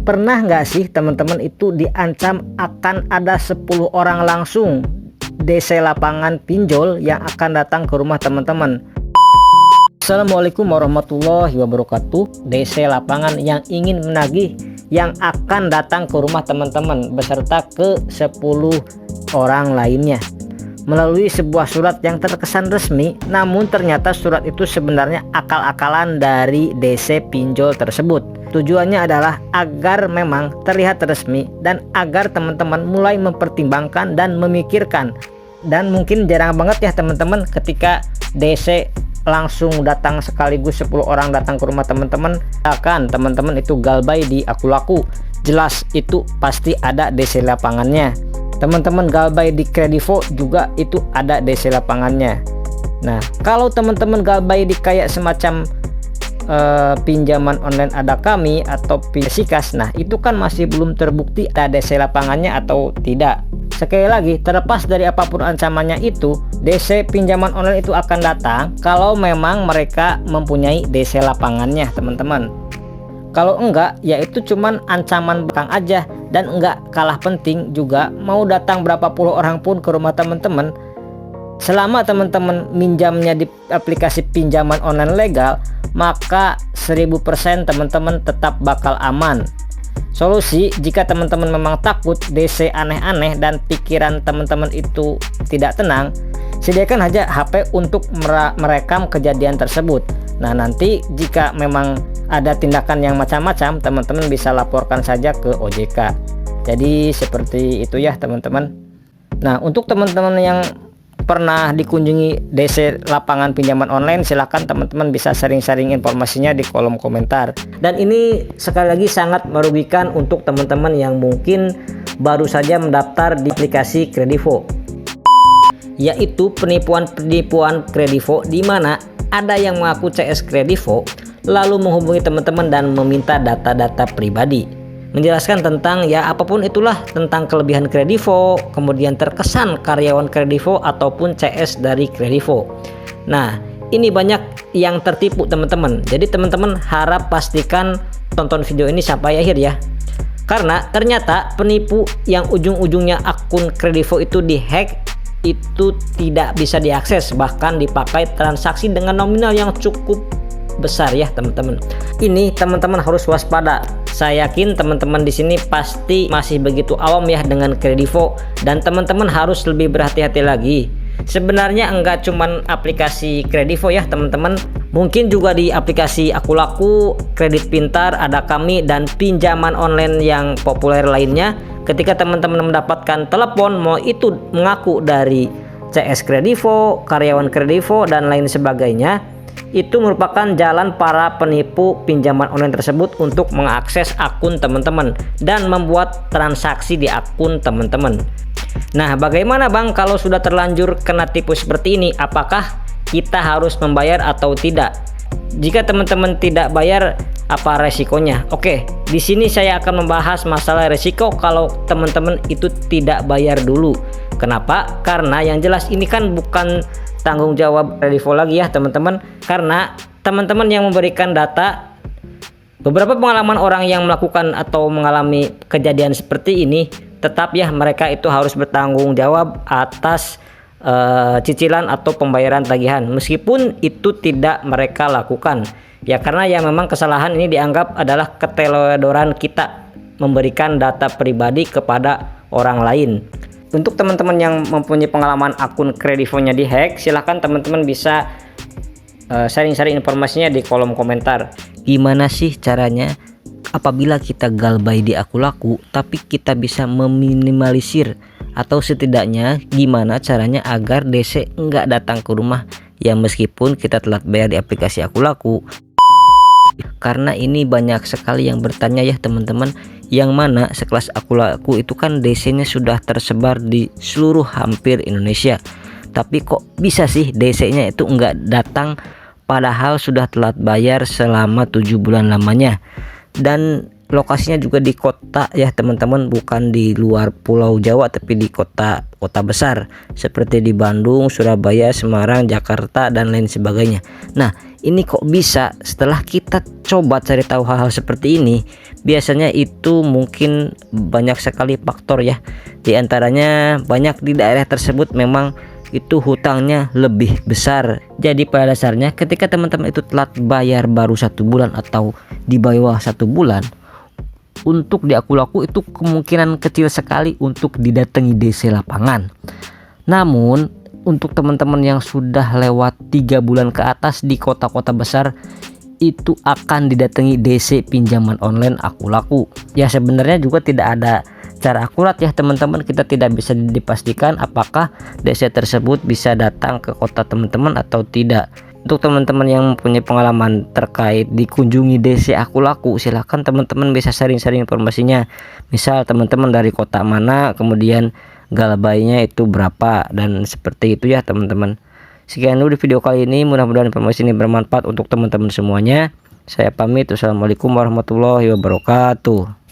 Pernah nggak sih teman-teman itu diancam akan ada 10 orang langsung DC lapangan pinjol yang akan datang ke rumah teman-teman? Assalamualaikum warahmatullahi wabarakatuh. DC lapangan yang ingin menagih yang akan datang ke rumah teman-teman beserta ke 10 orang lainnya melalui sebuah surat yang terkesan resmi, namun ternyata surat itu sebenarnya akal-akalan dari DC pinjol tersebut. Tujuannya adalah agar memang terlihat resmi dan agar teman-teman mulai mempertimbangkan dan memikirkan. Dan mungkin jarang banget ya teman-teman ketika DC langsung datang sekaligus 10 orang datang ke rumah teman-teman, akan teman-teman itu galbay di Akulaku, jelas itu pasti ada DC lapangannya. Teman-teman galbay di Kredivo juga itu ada DC lapangannya. Nah, kalau teman-teman galbay di kayak semacam pinjaman online ada kami atau Sikas, nah itu kan masih belum terbukti ada DC lapangannya atau tidak. Sekali lagi, terlepas dari apapun ancamannya itu, DC pinjaman online itu akan datang kalau memang mereka mempunyai DC lapangannya teman-teman. Kalau enggak, ya itu cuman ancaman belakang aja. Dan enggak kalah penting juga, mau datang berapa puluh orang pun ke rumah teman-teman, selama teman-teman minjamnya di aplikasi pinjaman online legal, maka 1000% teman-teman tetap bakal aman. Solusi, jika teman-teman memang takut DC aneh-aneh dan pikiran teman-teman itu tidak tenang, sediakan aja HP untuk merekam kejadian tersebut. Nah, nanti jika memang ada tindakan yang macam-macam, teman-teman bisa laporkan saja ke OJK. Jadi seperti itu ya teman-teman. Nah, untuk teman-teman yang pernah dikunjungi DC lapangan pinjaman online, silahkan teman-teman bisa sharing-sharing informasinya di kolom komentar. Dan ini sekali lagi sangat merugikan untuk teman-teman yang mungkin baru saja mendaftar di aplikasi Kredivo, yaitu penipuan Kredivo, di mana ada yang mengaku CS Kredivo lalu menghubungi teman-teman dan meminta data-data pribadi, menjelaskan tentang ya apapun itulah tentang kelebihan Kredivo, kemudian terkesan karyawan Kredivo ataupun CS dari Kredivo. Nah, ini banyak yang tertipu teman-teman. Jadi teman-teman harap pastikan tonton video ini sampai akhir ya. Karena ternyata penipu yang ujung-ujungnya akun Kredivo itu dihack itu tidak bisa diakses, bahkan dipakai transaksi dengan nominal yang cukup besar ya teman-teman. Ini teman-teman harus waspada. Saya yakin teman-teman di sini pasti masih begitu awam ya dengan Kredivo, dan teman-teman harus lebih berhati-hati lagi. Sebenarnya enggak cuman aplikasi Kredivo ya teman-teman, mungkin juga di aplikasi Akulaku, Kredit Pintar, ada kami, dan pinjaman online yang populer lainnya. Ketika teman-teman mendapatkan telepon mau itu mengaku dari CS Kredivo, karyawan Kredivo, dan lain sebagainya, itu merupakan jalan para penipu pinjaman online tersebut untuk mengakses akun teman-teman dan membuat transaksi di akun teman-teman. Nah, bagaimana Bang kalau sudah terlanjur kena tipu seperti ini? Apakah kita harus membayar atau tidak? Jika teman-teman tidak bayar, apa resikonya? Oke, di sini saya akan membahas masalah resiko kalau teman-teman itu tidak bayar dulu. Kenapa? Karena yang jelas ini kan bukan tanggung jawab Kredivo lagi ya teman-teman, karena teman-teman yang memberikan data. Beberapa pengalaman orang yang melakukan atau mengalami kejadian seperti ini, tetap ya mereka itu harus bertanggung jawab atas cicilan atau pembayaran tagihan, meskipun itu tidak mereka lakukan ya, karena ya memang kesalahan ini dianggap adalah keteledoran kita memberikan data pribadi kepada orang lain. Untuk teman-teman yang mempunyai pengalaman akun Kredivonya dihack, silahkan teman-teman bisa sharing-sharing informasinya di kolom komentar. Gimana sih caranya apabila kita galbay di Akulaku tapi kita bisa meminimalisir, atau setidaknya gimana caranya agar DC enggak datang ke rumah ya meskipun kita telat bayar di aplikasi Akulaku? Karena ini banyak sekali yang bertanya ya teman-teman, yang mana sekelas Akulaku itu kan DC-nya sudah tersebar di seluruh hampir Indonesia, tapi kok bisa sih DC-nya itu enggak datang padahal sudah telat bayar selama 7 bulan lamanya, dan lokasinya juga di kota ya teman-teman, bukan di luar Pulau Jawa tapi di kota besar seperti di Bandung, Surabaya, Semarang, Jakarta, dan lain sebagainya. Nah, Ini kok bisa? Setelah kita coba cari tahu hal-hal seperti ini, biasanya itu mungkin banyak sekali faktor ya. Di antaranya banyak di daerah tersebut memang itu hutangnya lebih besar. Jadi pada dasarnya ketika teman-teman itu telat bayar baru 1 bulan atau di bawah 1 bulan, untuk di Aku-Laku itu kemungkinan kecil sekali untuk didatangi DC lapangan. Namun untuk teman-teman yang sudah lewat 3 bulan ke atas di kota-kota besar, itu akan didatangi DC pinjaman online Aku-Laku. Ya sebenarnya juga tidak ada cara akurat ya teman-teman, kita tidak bisa dipastikan apakah DC tersebut bisa datang ke kota teman-teman atau tidak. Untuk teman-teman yang mempunyai pengalaman terkait dikunjungi DC Aku-Laku, silahkan teman-teman bisa sharing-sharing informasinya. Misal teman-teman dari kota mana, kemudian galbainya itu berapa, dan seperti itu ya teman-teman. Sekian dulu di video kali ini, mudah-mudahan informasi ini bermanfaat untuk teman-teman semuanya. Saya pamit, wassalamualaikum warahmatullahi wabarakatuh.